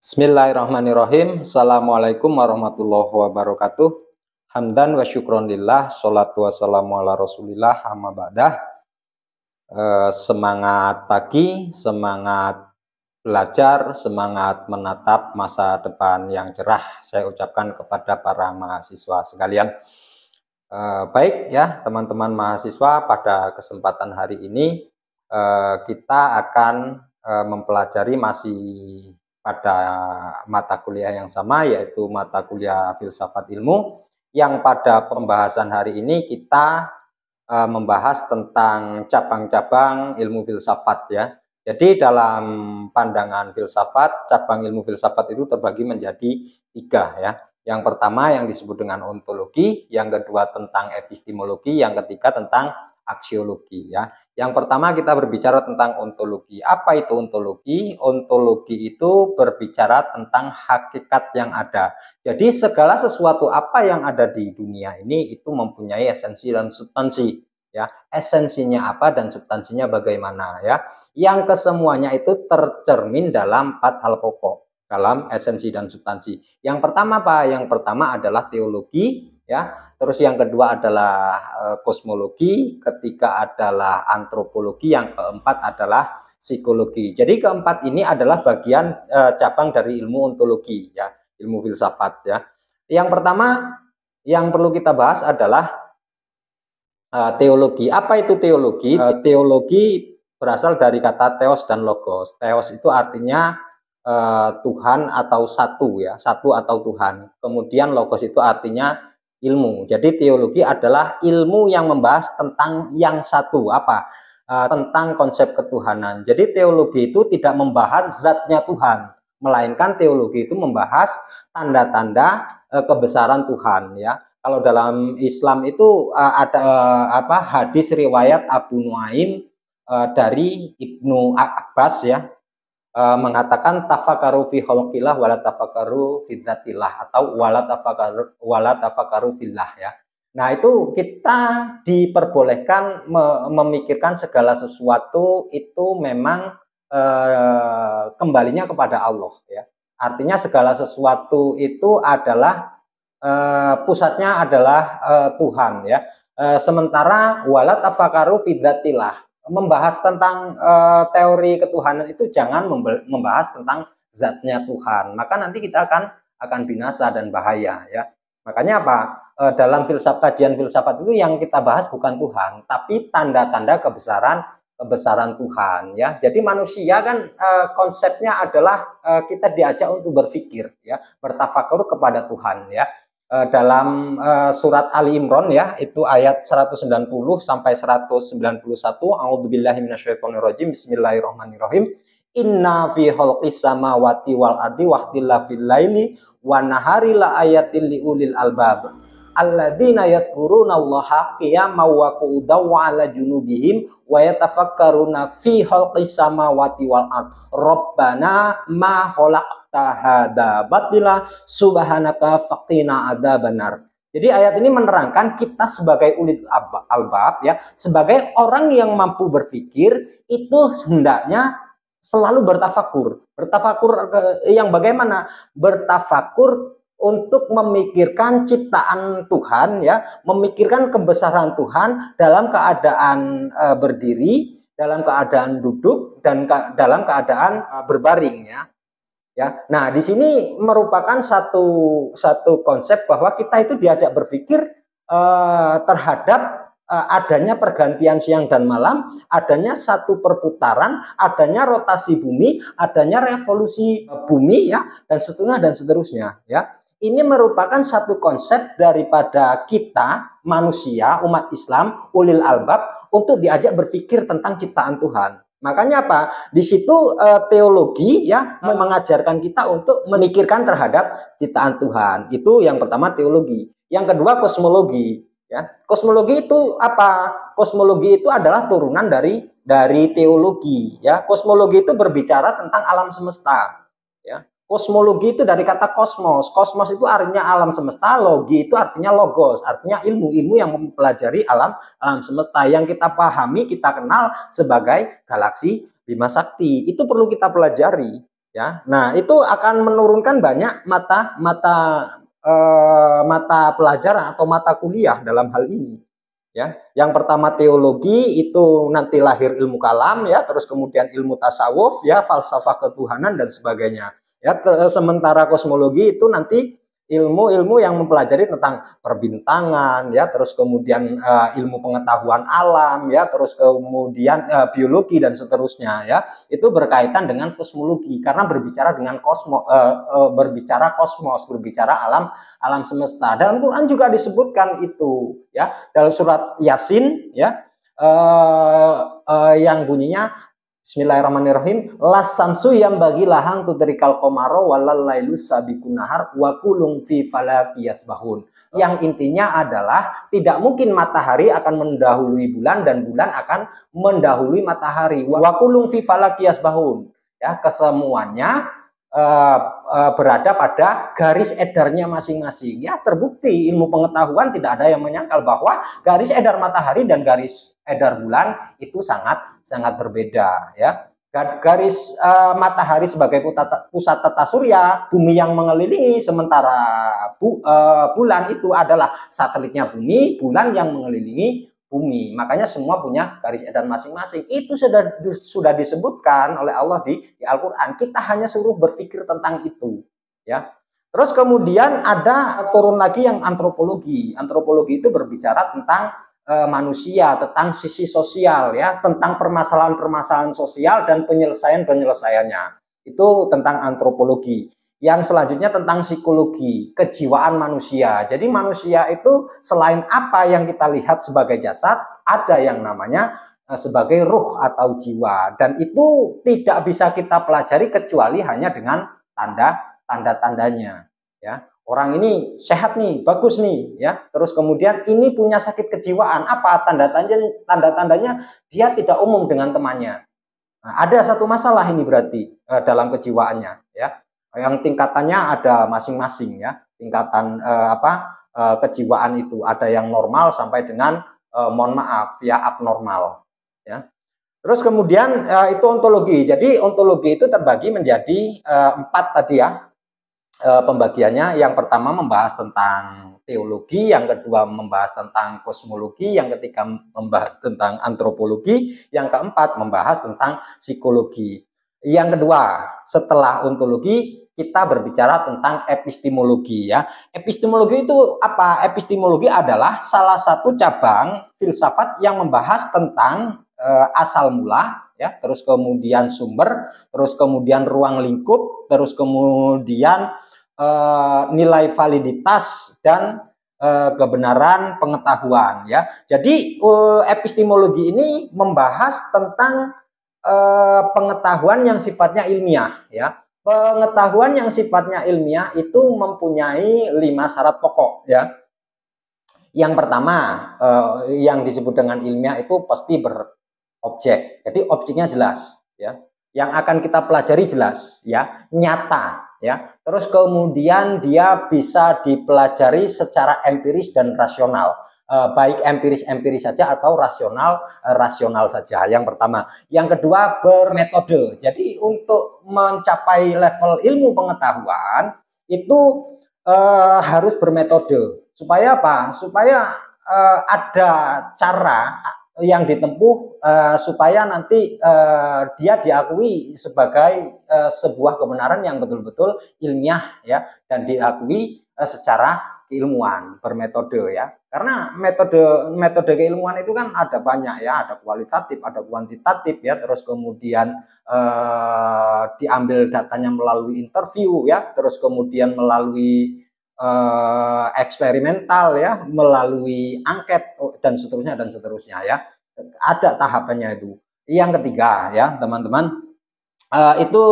Bismillahirrahmanirrahim. Assalamualaikum warahmatullahi wabarakatuh. Hamdan wa syukron lillah, sholatu wassalamu ala rasulillah, amma ba'dah. Semangat pagi, semangat belajar, semangat menatap masa depan yang cerah saya ucapkan kepada para mahasiswa sekalian. Baik ya teman-teman mahasiswa, pada kesempatan hari ini kita akan mempelajari masih pada mata kuliah yang sama, yaitu mata kuliah filsafat ilmu, yang pada pembahasan hari ini kita membahas tentang cabang-cabang ilmu filsafat ya. Jadi dalam pandangan filsafat, cabang ilmu filsafat itu terbagi menjadi 3 ya. Yang pertama yang disebut dengan ontologi, yang kedua tentang epistemologi, yang ketiga tentang aksiologi ya. Yang pertama kita berbicara tentang ontologi. Apa itu ontologi? Ontologi itu berbicara tentang hakikat yang ada. Jadi segala sesuatu apa yang ada di dunia ini itu mempunyai esensi dan substansi ya. Esensinya apa dan substansinya bagaimana ya. Yang kesemuanya itu tercermin dalam 4 hal pokok dalam esensi dan substansi. Yang pertama apa? Yang pertama adalah teologi ya. Terus yang kedua adalah kosmologi, ketiga adalah antropologi, yang keempat adalah psikologi. Jadi keempat ini adalah bagian cabang dari ilmu ontologi ya, ilmu filsafat ya. Yang pertama yang perlu kita bahas adalah teologi. Apa itu teologi? Teologi berasal dari kata theos dan logos. Theos itu artinya Tuhan atau satu ya, satu atau Tuhan. Kemudian logos itu artinya ilmu. Jadi teologi adalah ilmu yang membahas tentang yang satu, apa? Tentang konsep ketuhanan. Jadi teologi itu tidak membahas zatnya Tuhan, melainkan teologi itu membahas tanda-tanda kebesaran Tuhan ya. Kalau dalam Islam itu ada hadis riwayat Abu Nuaim dari Ibnu Abbas ya, mengatakan tafakaru fi khalqillah wala tafakaru fi dzatillah, atau wala tafakaru fillah ya. Nah, itu kita diperbolehkan memikirkan segala sesuatu itu memang kembalinya kepada Allah ya. Artinya segala sesuatu itu adalah pusatnya adalah Tuhan ya. Sementara wala tafakaru fi dzatillah, membahas tentang teori ketuhanan itu jangan membahas tentang zatnya Tuhan, maka nanti kita akan binasa dan bahaya ya. Makanya apa? Dalam kajian filsafat itu yang kita bahas bukan Tuhan, tapi tanda-tanda kebesaran Tuhan ya. Jadi manusia kan konsepnya adalah kita diajak untuk berpikir ya, bertafakur kepada Tuhan ya. Dalam surat Ali Imran ya, itu ayat 190 sampai 191, a'udzubillahi minasyaitonirrajim, bismillahirrahmanirrahim. Inna fi khalqis samawati wal ardi wahtilafil laili wan nahari la ayatil liulil albab alladzina yadhkurunallaha qiyaman wa qu'udan wa 'ala junubihim wa yatafakkaruna fi khalqis samawati wal ard rabbana ma khalaqta hadza batila subhanaka faqina adzabannar. Jadi ayat ini menerangkan kita sebagai ulil albab ya, sebagai orang yang mampu berpikir itu hendaknya selalu bertafakur. Bertafakur yang bagaimana? Bertafakur untuk memikirkan ciptaan Tuhan ya, memikirkan kebesaran Tuhan dalam keadaan berdiri, dalam keadaan duduk, dan dalam keadaan berbaring ya. Ya, nah di sini merupakan satu konsep bahwa kita itu diajak berpikir terhadap adanya pergantian siang dan malam, adanya satu perputaran, adanya rotasi bumi, adanya revolusi bumi ya, dan seterusnya ya. Ini merupakan satu konsep daripada kita manusia, umat Islam, ulil albab, untuk diajak berpikir tentang ciptaan Tuhan. Makanya apa? Di situ teologi ya mengajarkan kita untuk memikirkan terhadap ciptaan Tuhan. Itu yang pertama teologi. Yang kedua kosmologi. Ya, kosmologi itu apa? Kosmologi itu adalah turunan dari teologi. Ya, kosmologi itu berbicara tentang alam semesta. Ya, kosmologi itu dari kata kosmos. Kosmos itu artinya alam semesta. Logi itu artinya logos, artinya ilmu-ilmu yang mempelajari alam semesta yang kita pahami, kita kenal sebagai galaksi Bima Sakti. Itu perlu kita pelajari. ya. Nah, itu akan menurunkan banyak mata pelajaran atau mata kuliah dalam hal ini. Ya, yang pertama teologi itu nanti lahir ilmu kalam ya, terus kemudian ilmu tasawuf ya, falsafah ketuhanan dan sebagainya. Ya, sementara kosmologi itu nanti ilmu-ilmu yang mempelajari tentang perbintangan ya, terus kemudian ilmu pengetahuan alam ya, terus kemudian biologi dan seterusnya ya. Itu berkaitan dengan kosmologi karena berbicara dengan berbicara kosmos, berbicara alam alam semesta. Dalam Quran juga disebutkan itu ya, dalam surat Yasin ya, yang bunyinya Bismillahirrahmanirrahim, lasansu yang bagi lahang tudrikal komaro walal lailus sabikun nahar wa kulung fi falakiyas bahun. Yang intinya adalah tidak mungkin matahari akan mendahului bulan dan bulan akan mendahului matahari. Wa kulung fi falakiyas bahun. Ya, kesemuanya berada pada garis edarnya masing-masing. Ya, terbukti ilmu pengetahuan tidak ada yang menyangkal bahwa garis edar matahari dan garis edar bulan itu sangat berbeda ya. Garis matahari sebagai pusat tata surya, bumi yang mengelilingi, sementara bulan itu adalah satelitnya bumi, bulan yang mengelilingi bumi. Makanya semua punya garis edar masing-masing. Itu sudah disebutkan oleh Allah di Al-Qur'an. Kita hanya suruh berpikir tentang itu ya. Terus kemudian ada turun lagi yang antropologi. Antropologi itu berbicara tentang manusia, tentang sisi sosial ya, tentang permasalahan-permasalahan sosial dan penyelesaiannya. Itu tentang antropologi. Yang selanjutnya tentang psikologi, kejiwaan manusia. Jadi manusia itu selain apa yang kita lihat sebagai jasad, ada yang namanya sebagai ruh atau jiwa, dan itu tidak bisa kita pelajari kecuali hanya dengan tanda-tandanya ya. Orang ini sehat nih, bagus nih ya. Terus kemudian ini punya sakit kejiwaan. Apa tanda-tandanya? Dia tidak umum dengan temannya. Nah, ada satu masalah ini berarti dalam kejiwaannya ya. Yang tingkatannya ada masing-masing ya. Tingkatan kejiwaan itu ada yang normal sampai dengan mohon maaf ya abnormal ya. Terus kemudian itu ontologi. Jadi ontologi itu terbagi menjadi 4 tadi ya. Pembagiannya, yang pertama membahas tentang teologi, yang kedua membahas tentang kosmologi, yang ketiga membahas tentang antropologi, yang keempat membahas tentang psikologi. Yang kedua, setelah ontologi kita berbicara tentang epistemologi ya. Epistemologi itu apa? Epistemologi adalah salah satu cabang filsafat yang membahas tentang asal mula ya, terus kemudian sumber, terus kemudian ruang lingkup, terus kemudian nilai validitas dan kebenaran pengetahuan ya. Jadi epistemologi ini membahas tentang pengetahuan yang sifatnya ilmiah ya. Pengetahuan yang sifatnya ilmiah itu mempunyai 5 syarat pokok ya. Yang pertama yang disebut dengan ilmiah itu pasti berobjek. Jadi objeknya jelas ya. Yang akan kita pelajari jelas ya, nyata ya. Terus kemudian dia bisa dipelajari secara empiris dan rasional. Baik empiris saja atau rasional saja. Yang pertama. Yang kedua bermetode. Jadi untuk mencapai level ilmu pengetahuan itu harus bermetode. Supaya apa? Supaya ada cara yang ditempuh supaya nanti dia diakui sebagai sebuah kebenaran yang betul-betul ilmiah ya, dan diakui secara keilmuan, bermetode ya. Karena metode keilmuan itu kan ada banyak ya, ada kualitatif, ada kuantitatif ya, terus kemudian diambil datanya melalui interview ya, terus kemudian melalui eksperimental ya, melalui angket dan seterusnya ya. Ada tahapannya itu. Yang ketiga ya teman-teman, itu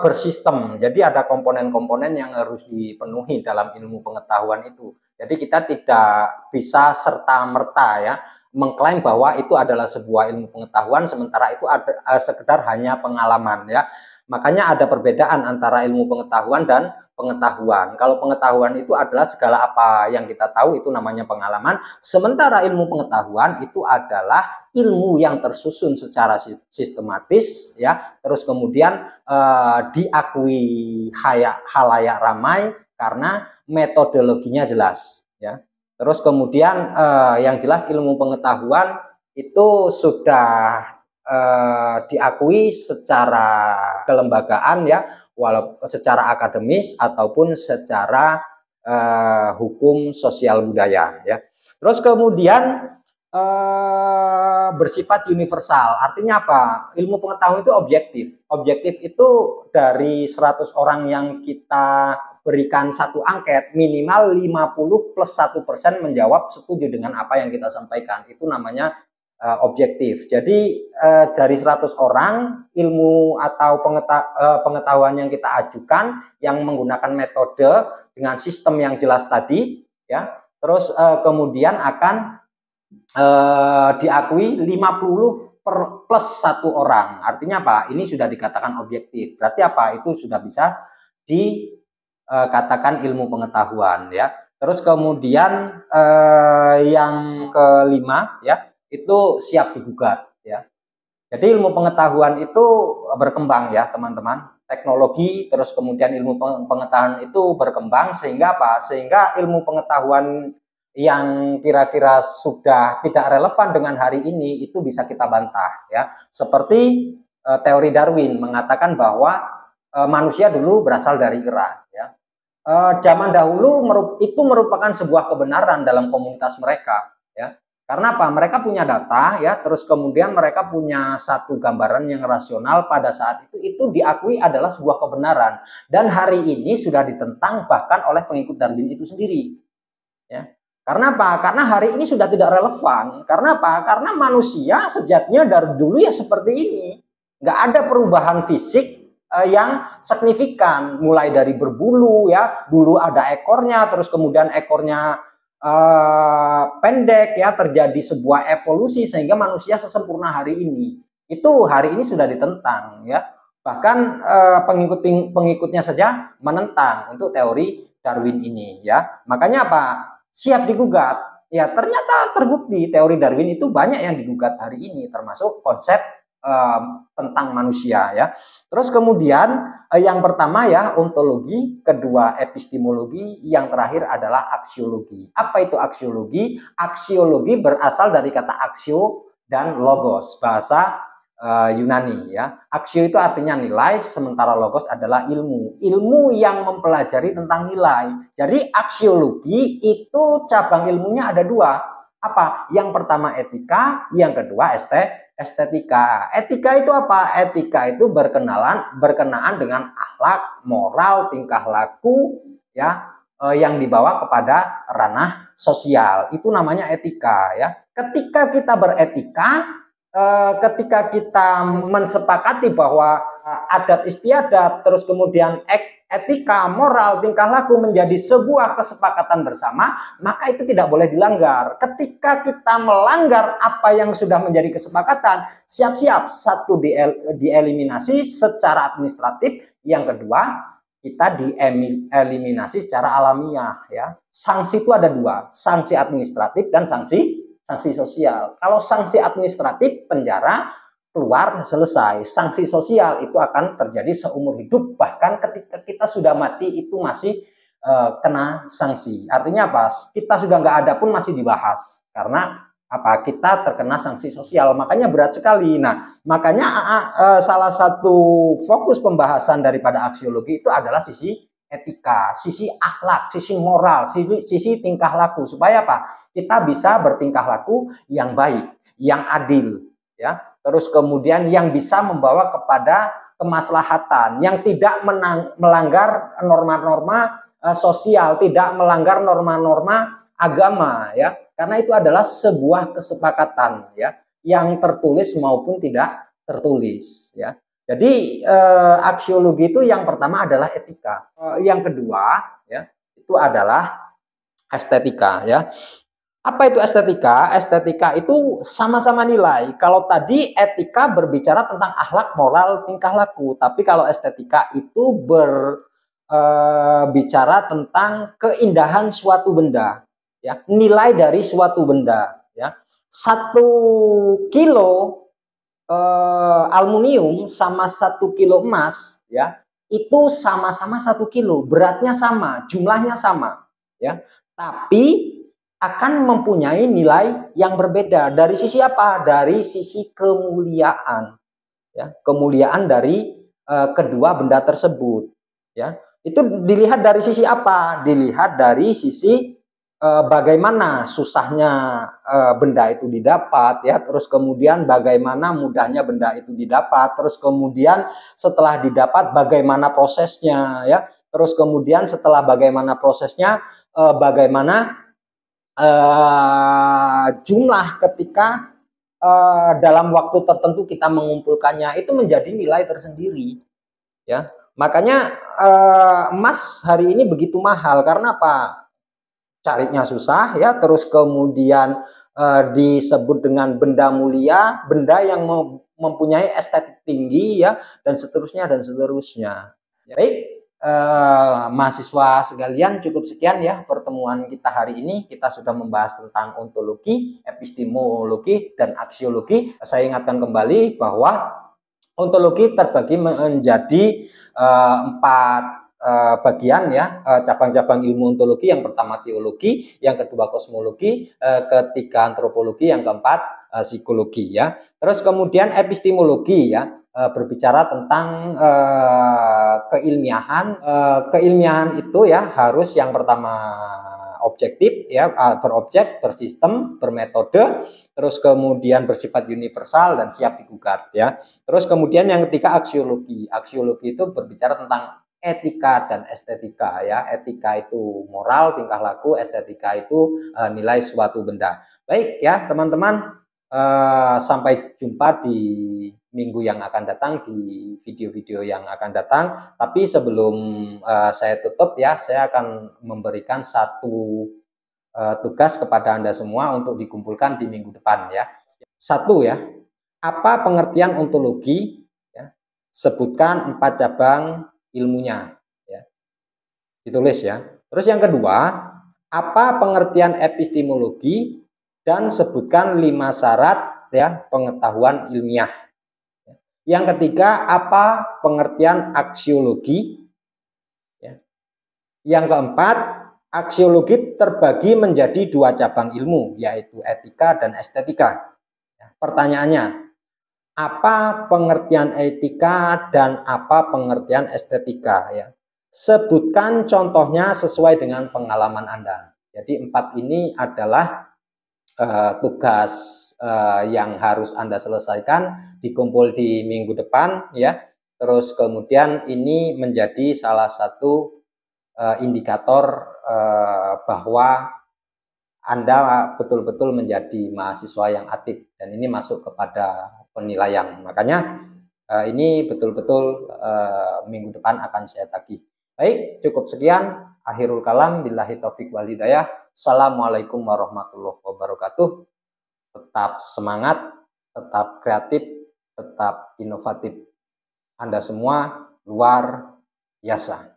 bersistem. Jadi ada komponen-komponen yang harus dipenuhi dalam ilmu pengetahuan itu. Jadi kita tidak bisa serta-merta ya mengklaim bahwa itu adalah sebuah ilmu pengetahuan sementara itu ada sekedar hanya pengalaman ya. Makanya ada perbedaan antara ilmu pengetahuan dan pengetahuan. Kalau pengetahuan itu adalah segala apa yang kita tahu, itu namanya pengalaman. Sementara ilmu pengetahuan itu adalah ilmu yang tersusun secara sistematis, ya, terus kemudian diakui halayak ramai karena metodologinya jelas, ya. Terus kemudian yang jelas ilmu pengetahuan itu sudah diakui secara kelembagaan, ya, walau secara akademis ataupun secara hukum sosial budaya, ya. Terus kemudian bersifat universal. Artinya apa? Ilmu pengetahuan itu objektif. Objektif itu dari 100 orang yang kita berikan satu angket, minimal 50 plus 1% menjawab setuju dengan apa yang kita sampaikan. Itu namanya objektif. Jadi dari 100 orang, ilmu atau pengetahuan yang kita ajukan yang menggunakan metode dengan sistem yang jelas tadi, ya, terus kemudian akan diakui 50 plus 1 orang. Artinya apa? Ini sudah dikatakan objektif. Berarti apa? Itu sudah bisa dikatakan ilmu pengetahuan, ya. Terus kemudian yang kelima, ya, itu siap digugat, ya. Jadi ilmu pengetahuan itu berkembang, ya teman-teman. Teknologi terus kemudian ilmu pengetahuan itu berkembang sehingga apa? Sehingga ilmu pengetahuan yang kira-kira sudah tidak relevan dengan hari ini itu bisa kita bantah, ya. Seperti teori Darwin mengatakan bahwa manusia dulu berasal dari kera, ya. Zaman dahulu itu merupakan sebuah kebenaran dalam komunitas mereka, ya. Karena apa? Mereka punya data, ya, terus kemudian mereka punya satu gambaran yang rasional pada saat itu diakui adalah sebuah kebenaran. Dan hari ini sudah ditentang bahkan oleh pengikut Darwin itu sendiri, ya. Karena apa? Karena hari ini sudah tidak relevan. Karena apa? Karena manusia sejatinya dari dulu ya seperti ini. Nggak ada perubahan fisik yang signifikan. Mulai dari berbulu, ya, dulu ada ekornya, terus kemudian ekornya pendek, ya, terjadi sebuah evolusi sehingga manusia sesempurna hari ini. Itu hari ini sudah ditentang, ya. Bahkan pengikutnya saja menentang untuk teori Darwin ini, ya. Makanya apa? Siap digugat. Ya, ternyata terbukti teori Darwin itu banyak yang digugat hari ini, termasuk konsep tentang manusia, ya. Terus kemudian yang pertama, ya, ontologi, kedua epistemologi, yang terakhir adalah aksiologi. Apa itu aksiologi? Aksiologi berasal dari kata aksio dan logos, bahasa Yunani, ya. Aksio itu artinya nilai, sementara logos adalah ilmu. Ilmu yang mempelajari tentang nilai. Jadi aksiologi itu cabang ilmunya ada dua. Apa? Yang pertama etika, yang kedua estetika. Etika itu apa? Etika itu berkenaan dengan akhlak, moral, tingkah laku, ya, yang dibawa kepada ranah sosial. Itu namanya etika, ya. Ketika kita beretika, ketika kita mensepakati bahwa adat istiadat, terus kemudian etika, moral, tingkah laku menjadi sebuah kesepakatan bersama, maka itu tidak boleh dilanggar. Ketika kita melanggar apa yang sudah menjadi kesepakatan, siap-siap, satu dieliminasi secara administratif, yang kedua kita dieliminasi secara alamiah, ya. Sanksi itu ada dua, sanksi administratif dan sanksi sosial. Kalau sanksi administratif, penjara, keluar, selesai. Sanksi sosial itu akan terjadi seumur hidup, bahkan ketika kita sudah mati itu masih kena sanksi. Artinya apa? Kita sudah nggak ada pun masih dibahas, karena apa? Kita terkena sanksi sosial, makanya berat sekali. Nah, makanya salah satu fokus pembahasan daripada aksiologi itu adalah sisi etika, sisi akhlak, sisi moral, sisi tingkah laku, supaya apa? Kita bisa bertingkah laku yang baik, yang adil, ya. Terus kemudian yang bisa membawa kepada kemaslahatan, yang tidak melanggar norma-norma sosial, tidak melanggar norma-norma agama, ya. Karena itu adalah sebuah kesepakatan, ya, yang tertulis maupun tidak tertulis, ya. Jadi aksiologi itu yang pertama adalah etika, yang kedua, ya, itu adalah estetika, ya. Apa itu estetika? Estetika itu sama-sama nilai. Kalau tadi etika berbicara tentang akhlak, moral, tingkah laku, tapi kalau estetika itu berbicara tentang keindahan suatu benda, ya, nilai dari suatu benda, ya. 1 kilo aluminium sama 1 kilo emas, ya, itu sama-sama 1 kilo, beratnya sama, jumlahnya sama, ya, tapi akan mempunyai nilai yang berbeda. Dari sisi apa? Dari sisi kemuliaan, ya, kemuliaan dari kedua benda tersebut, ya. Itu dilihat dari sisi apa? Dilihat dari sisi bagaimana susahnya benda itu didapat, ya, terus kemudian bagaimana mudahnya benda itu didapat, terus kemudian setelah didapat bagaimana prosesnya, ya, terus kemudian setelah bagaimana prosesnya bagaimana jumlah ketika dalam waktu tertentu kita mengumpulkannya, itu menjadi nilai tersendiri, ya. Makanya emas hari ini begitu mahal karena apa? Carinya susah, ya, terus kemudian disebut dengan benda mulia, benda yang mempunyai estetik tinggi, ya, dan seterusnya dan seterusnya. Baik, mahasiswa sekalian, cukup sekian ya pertemuan kita hari ini. Kita sudah membahas tentang ontologi, epistemologi, dan aksiologi. Saya ingatkan kembali bahwa ontologi terbagi menjadi 4 bagian, ya, cabang-cabang ilmu ontologi. Yang pertama teologi, yang kedua kosmologi, ketiga antropologi, yang keempat psikologi, ya. Terus kemudian epistemologi, ya, berbicara tentang keilmiahan. Keilmiahan itu, ya, harus yang pertama objektif, ya, berobjek, bersistem, bermetode, terus kemudian bersifat universal dan siap digugat, ya. Terus kemudian yang ketiga aksiologi. Aksiologi itu berbicara tentang etika dan estetika, ya. Etika itu moral, tingkah laku, estetika itu nilai suatu benda. Baik, ya, teman-teman, sampai jumpa di minggu yang akan datang, di video-video yang akan datang. Tapi sebelum saya tutup, ya, saya akan memberikan satu tugas kepada Anda semua untuk dikumpulkan di minggu depan, ya. Satu, ya, apa pengertian ontologi, ya? Sebutkan 4 cabang ilmunya, ya. Ditulis, ya. Terus yang kedua, apa pengertian epistemologi dan sebutkan 5 syarat, ya, pengetahuan ilmiah. Yang ketiga, apa pengertian aksiologi, ya. Yang keempat, aksiologi terbagi menjadi 2 cabang ilmu, yaitu etika dan estetika. Pertanyaannya, apa pengertian etika dan apa pengertian estetika, ya? Sebutkan contohnya sesuai dengan pengalaman Anda. Jadi 4 ini adalah tugas yang harus Anda selesaikan, dikumpul di minggu depan, ya. Terus kemudian ini menjadi salah satu indikator bahwa Anda betul-betul menjadi mahasiswa yang aktif, dan ini masuk kepada penilaian. Makanya ini betul-betul minggu depan akan saya tagih. Baik, cukup sekian. Akhirul kalam, billahi taufik wal hidayah. Assalamualaikum warahmatullahi wabarakatuh. Tetap semangat, tetap kreatif, tetap inovatif. Anda semua luar biasa.